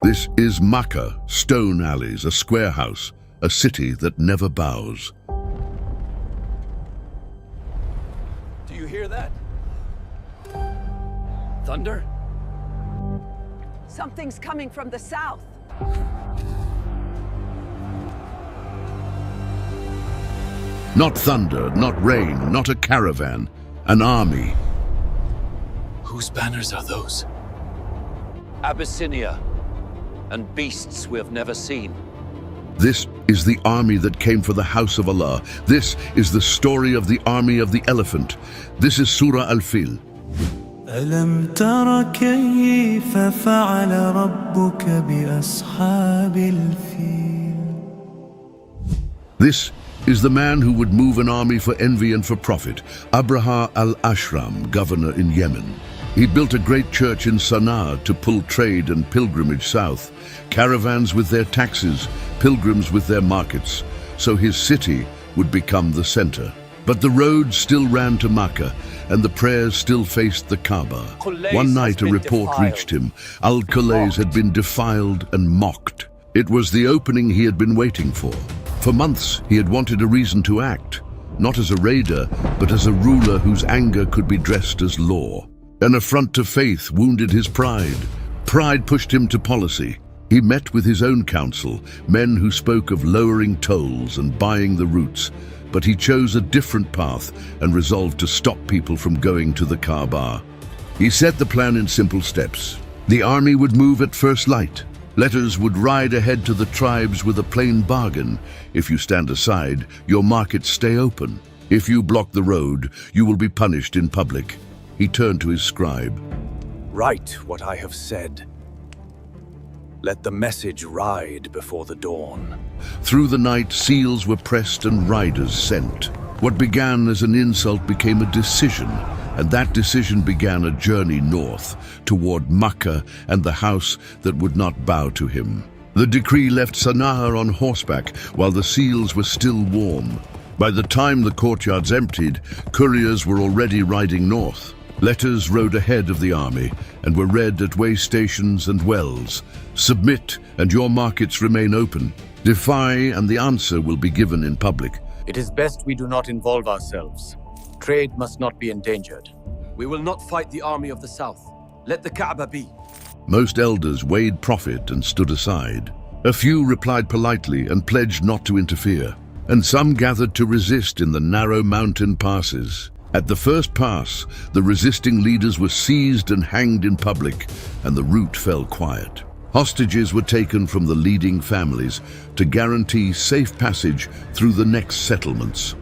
This is Makkah, stone alleys, a square house, a city that never bows. Do you hear that? Thunder? Something's coming from the south. Not thunder, not rain, not a caravan, an army. Whose banners are those? Abyssinia, and beasts we have never seen. This is the army that came for the house of Allah. This is the story of the army of the elephant. This is Surah Al-Fil. ألم تر كيف فعل ربك بأصحاب الفيل. This is the man who would move an army for envy and for profit, Abraha al-Ashram, governor in Yemen. He built a great church in Sana'a to pull trade and pilgrimage south, caravans with their taxes, pilgrims with their markets, so his city would become the center. But the road still ran to Makkah, and the prayers still faced the Kaaba. One night a report reached him. Al-Qulays had been defiled and mocked. It was the opening he had been waiting for. For months he had wanted a reason to act, not as a raider, but as a ruler whose anger could be dressed as law. An affront to faith wounded his pride. Pride pushed him to policy. He met with his own council, men who spoke of lowering tolls and buying the routes, but he chose a different path and resolved to stop people from going to the Kaaba. He set the plan in simple steps. The army would move at first light. Letters would ride ahead to the tribes with a plain bargain. If you stand aside, your markets stay open. If you block the road, you will be punished in public. He turned to his scribe. Write what I have said. Let the message ride before the dawn. Through the night, seals were pressed and riders sent. What began as an insult became a decision, and that decision began a journey north, toward Makkah and the house that would not bow to him. The decree left Sana'a on horseback while the seals were still warm. By the time the courtyards emptied, couriers were already riding north. Letters rode ahead of the army and were read at way stations and wells. Submit and your markets remain open. Defy and the answer will be given in public. It is best we do not involve ourselves. Trade must not be endangered. We will not fight the army of the south. Let the Kaaba be. Most elders weighed profit and stood aside. A few replied politely and pledged not to interfere. And some gathered to resist in the narrow mountain passes. At the first pass, the resisting leaders were seized and hanged in public, and the route fell quiet. Hostages were taken from the leading families to guarantee safe passage through the next settlements.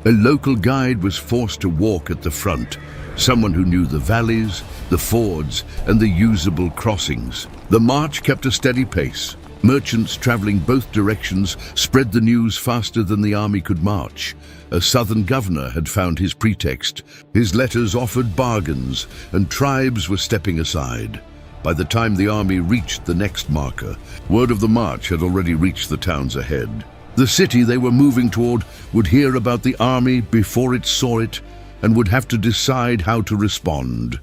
A local guide was forced to walk at the front, someone who knew the valleys, the fords, and the usable crossings. The march kept a steady pace. Merchants traveling both directions spread the news faster than the army could march. A southern governor had found his pretext. His letters offered bargains, and tribes were stepping aside. By the time the army reached the next marker, word of the march had already reached the towns ahead. The city they were moving toward would hear about the army before it saw it, and would have to decide how to respond.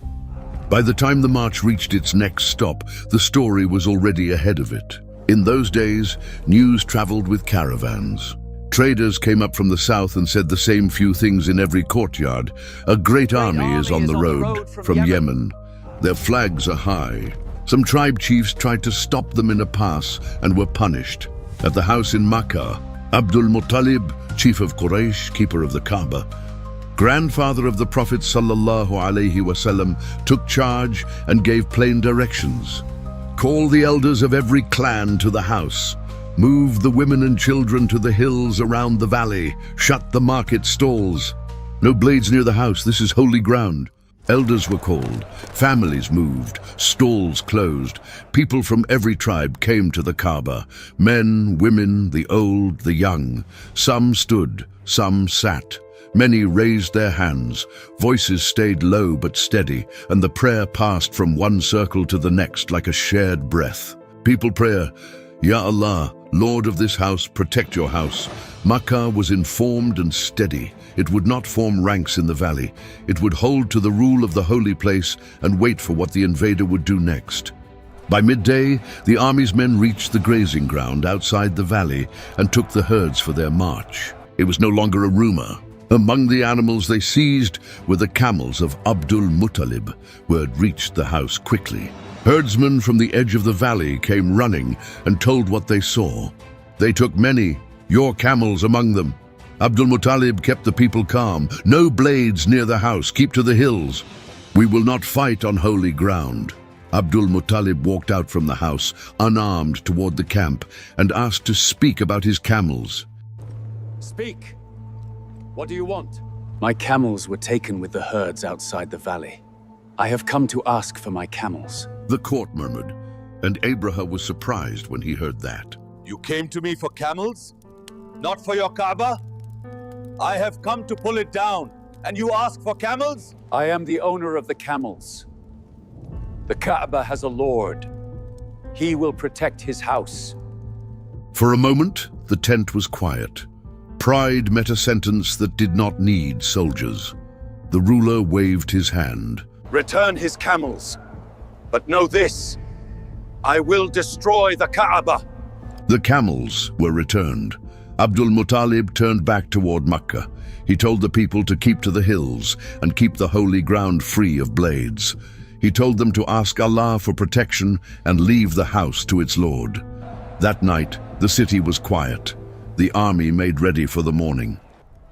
By the time the march reached its next stop, the story was already ahead of it. In those days, news traveled with caravans. Traders came up from the south and said the same few things in every courtyard. A great army is on the road from Yemen. Their flags are high. Some tribe chiefs tried to stop them in a pass and were punished. At the house in Makkah, Abdul-Muttalib, chief of Quraysh, keeper of the Kaaba, grandfather of the Prophet ﷺ, took charge and gave plain directions. Call the elders of every clan to the house. Move the women and children to the hills around the valley. Shut the market stalls. No blades near the house, this is holy ground. Elders were called, families moved, stalls closed. People from every tribe came to the Kaaba. Men, women, the old, the young. Some stood, some sat. Many raised their hands. Voices stayed low but steady, and the prayer passed from one circle to the next like a shared breath. People pray, Ya Allah, Lord of this house, protect your house. Makkah was informed and steady. It would not form ranks in the valley. It would hold to the rule of the holy place and wait for what the invader would do next. By midday, the army's men reached the grazing ground outside the valley and took the herds for their march. It was no longer a rumor. Among the animals they seized were the camels of Abdul-Muttalib, who had reached the house quickly. Herdsmen from the edge of the valley came running and told what they saw. They took many, your camels among them. Abdul-Muttalib kept the people calm. No blades near the house, keep to the hills. We will not fight on holy ground. Abdul-Muttalib walked out from the house, unarmed, toward the camp, and asked to speak about his camels. Speak. What do you want? My camels were taken with the herds outside the valley. I have come to ask for my camels. The court murmured, and Abraha was surprised when he heard that. You came to me for camels? Not for your Kaaba? I have come to pull it down, and you ask for camels? I am the owner of the camels. The Kaaba has a lord. He will protect his house. For a moment, the tent was quiet. Pride met a sentence that did not need soldiers. The ruler waved his hand. Return his camels. But know this, I will destroy the Kaaba. The camels were returned. Abdul-Muttalib turned back toward Makkah. He told the people to keep to the hills and keep the holy ground free of blades. He told them to ask Allah for protection and leave the house to its Lord. That night, the city was quiet. The army made ready for the morning.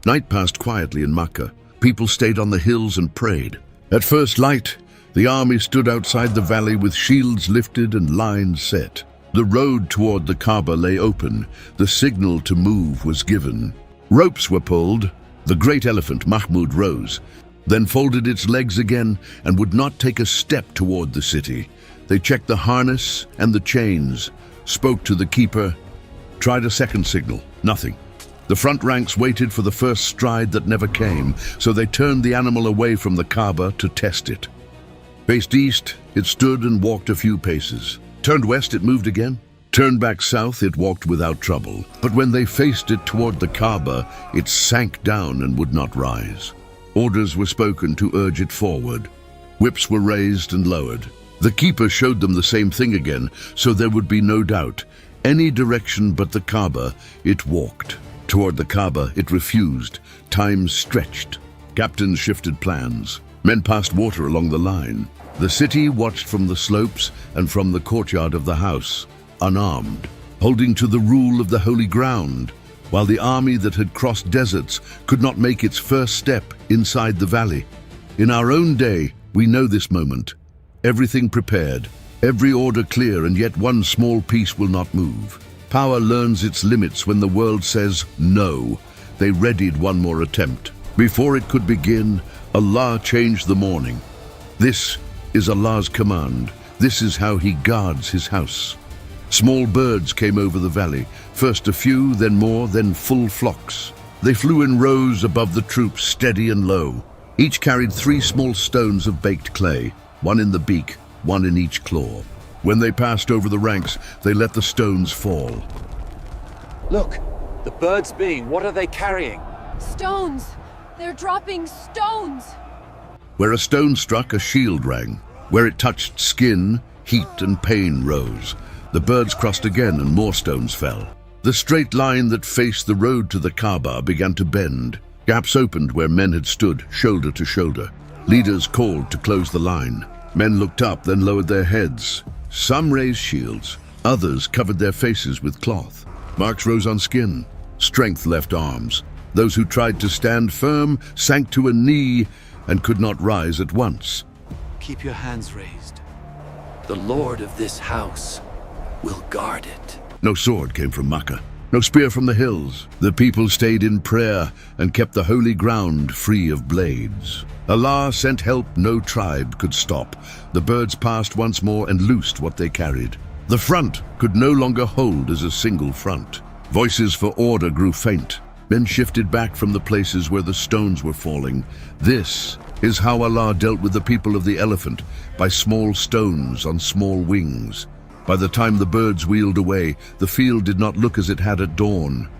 Night passed quietly in Makkah. People stayed on the hills and prayed. At first light, the army stood outside the valley with shields lifted and lines set. The road toward the Kaaba lay open. The signal to move was given. Ropes were pulled. The great elephant, Mahmud, rose, then folded its legs again and would not take a step toward the city. They checked the harness and the chains, spoke to the keeper, tried a second signal. Nothing. The front ranks waited for the first stride that never came, so they turned the animal away from the Kaaba to test it. Faced east, it stood and walked a few paces. Turned west, it moved again. Turned back south, it walked without trouble. But when they faced it toward the Kaaba, it sank down and would not rise. Orders were spoken to urge it forward. Whips were raised and lowered. The keeper showed them the same thing again, so there would be no doubt. Any direction but the Kaaba, it walked. Toward the Kaaba, it refused. Time stretched. Captains shifted plans. Men passed water along the line. The city watched from the slopes and from the courtyard of the house, unarmed, holding to the rule of the holy ground, while the army that had crossed deserts could not make its first step inside the valley. In our own day, we know this moment. Everything prepared, every order clear, and yet one small piece will not move. Power learns its limits when the world says no. They readied one more attempt. Before it could begin, Allah changed the morning. This is Allah's command. This is how He guards His house. Small birds came over the valley, first a few, then more, then full flocks. They flew in rows above the troops, steady and low. Each carried 3 small stones of baked clay, one in the beak, one in each claw. When they passed over the ranks, they let the stones fall. Look, the birds being, what are they carrying? Stones! They're dropping stones! Where a stone struck, a shield rang. Where it touched skin, heat and pain rose. The birds crossed again and more stones fell. The straight line that faced the road to the Kaaba began to bend. Gaps opened where men had stood, shoulder to shoulder. Leaders called to close the line. Men looked up, then lowered their heads. Some raised shields, others covered their faces with cloth. Marks rose on skin. Strength left arms. Those who tried to stand firm sank to a knee and could not rise at once. Keep your hands raised. The Lord of this house will guard it. No sword came from Makkah, no spear from the hills. The people stayed in prayer and kept the holy ground free of blades. Allah sent help no tribe could stop. The birds passed once more and loosed what they carried. The front could no longer hold as a single front. Voices for order grew faint. Men shifted back from the places where the stones were falling. This is how Allah dealt with the people of the elephant, by small stones on small wings. By the time the birds wheeled away, the field did not look as it had at dawn.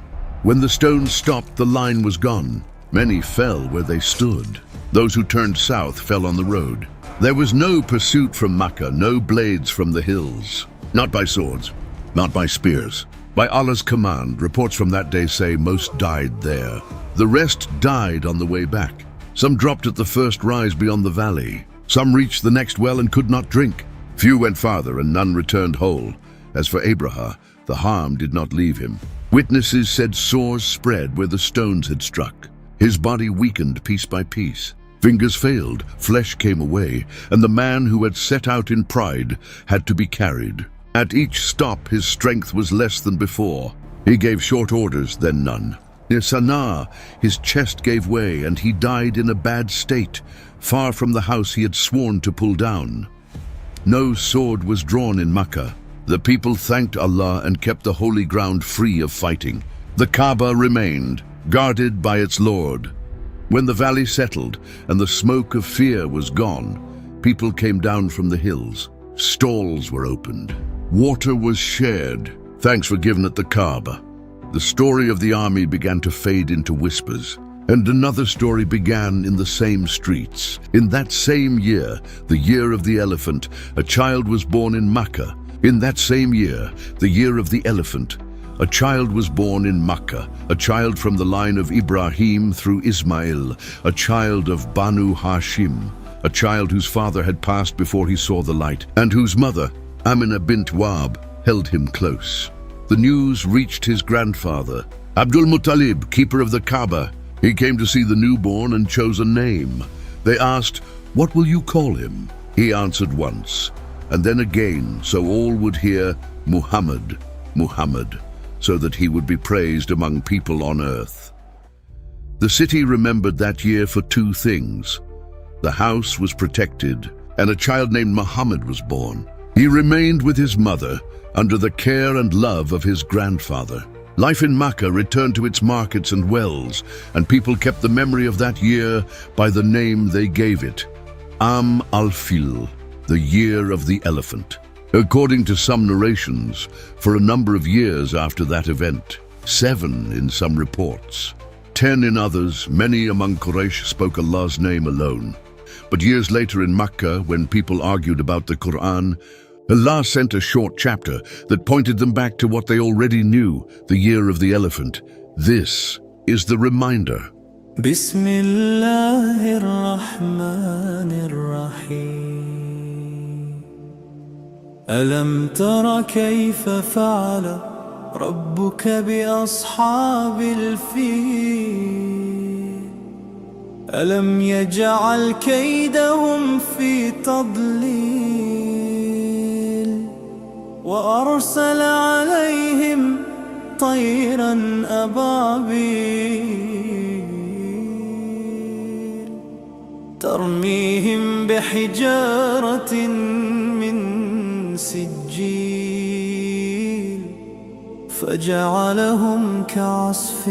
When the stones stopped, the line was gone. Many fell where they stood. Those who turned south fell on the road. There was no pursuit from Makkah, no blades from the hills. Not by swords, not by spears. By Allah's command, reports from that day say most died there. The rest died on the way back. Some dropped at the first rise beyond the valley. Some reached the next well and could not drink. Few went farther and none returned whole. As for Abraha, the harm did not leave him. Witnesses said sores spread where the stones had struck. His body weakened piece by piece. Fingers failed, flesh came away, and the man who had set out in pride had to be carried. At each stop his strength was less than before. He gave short orders, then none. Near Sana'a, his chest gave way and he died in a bad state, far from the house he had sworn to pull down. No sword was drawn in Makkah. The people thanked Allah and kept the holy ground free of fighting. The Kaaba remained, guarded by its Lord. When the valley settled and the smoke of fear was gone, people came down from the hills. Stalls were opened. Water was shared. Thanks were given at the Kaaba. The story of the army began to fade into whispers, and another story began in the same streets. In that same year, the year of the elephant, a child was born in Makkah. In that same year, the year of the elephant, a child was born in Makkah, a child from the line of Ibrahim through Ismail, a child of Banu Hashim, a child whose father had passed before he saw the light, and whose mother, Amina bint Wahb, held him close. The news reached his grandfather, Abdul-Muttalib, keeper of the Kaaba. He came to see the newborn and chose a name. They asked, "What will you call him?" He answered once, and then again, so all would hear, "Muhammad, Muhammad," so that he would be praised among people on earth. The city remembered that year for two things. The house was protected, and a child named Muhammad was born. He remained with his mother, under the care and love of his grandfather. Life in Makkah returned to its markets and wells, and people kept the memory of that year by the name they gave it, Al-Fil, the year of the elephant. According to some narrations, for a number of years after that event, 7 in some reports, 10 in others, many among Quraysh spoke Allah's name alone. But years later in Makkah, when people argued about the Quran, Allah sent a short chapter that pointed them back to what they already knew, the year of the elephant. This is the reminder. Bismillahir-Rahmanir-Rahim. Alam tara kayfa fa'ala rabbuka bi ashabil fil. Alam yaj'al kaydahum fi tadlil. وأرسل عليهم طيرا أبابيل ترميهم بحجارة من سجيل فجعلهم كعصف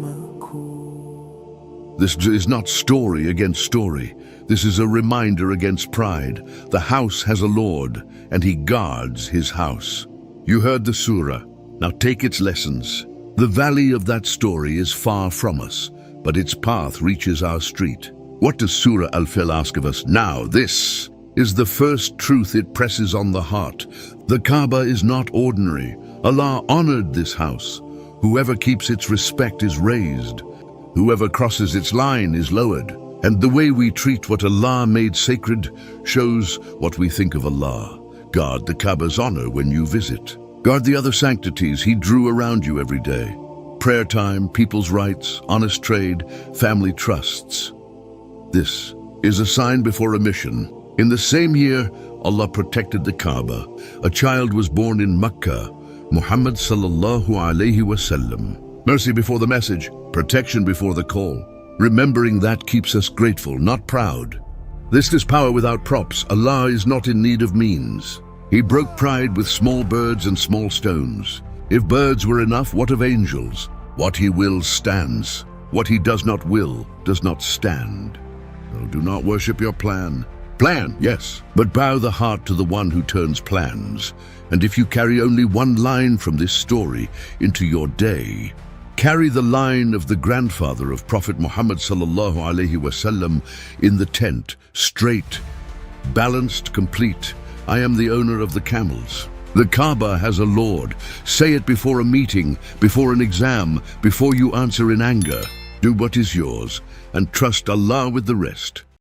مأكول. This is not story against story. This is a reminder against pride. The house has a Lord, and he guards his house. You heard the surah. Now take its lessons. The valley of that story is far from us, but its path reaches our street. What does Surah Al-Fil ask of us now? This is the first truth it presses on the heart. The Kaaba is not ordinary. Allah honored this house. Whoever keeps its respect is raised. Whoever crosses its line is lowered. And the way we treat what Allah made sacred shows what we think of Allah. Guard the Kaaba's honor when you visit. Guard the other sanctities He drew around you every day. Prayer time, people's rights, honest trade, family trusts. This is a sign before a mission. In the same year, Allah protected the Kaaba. A child was born in Makkah, Muhammad sallallahu alayhi wasallam. Mercy before the message, protection before the call. Remembering that keeps us grateful, not proud. This is power without props. Allah is not in need of means. He broke pride with small birds and small stones. If birds were enough, what of angels? What He wills stands. What He does not will does not stand. So do not worship your plan. Plan, yes, but bow the heart to the one who turns plans. And if you carry only one line from this story into your day, Carry the line of the grandfather of Prophet Muhammad sallallahu alaihi wasallam in the tent, straight, balanced, complete. I am the owner of the camels. The Kaaba has a Lord. Say it before a meeting, before an exam, before you answer in anger. Do what is yours and trust Allah with the rest.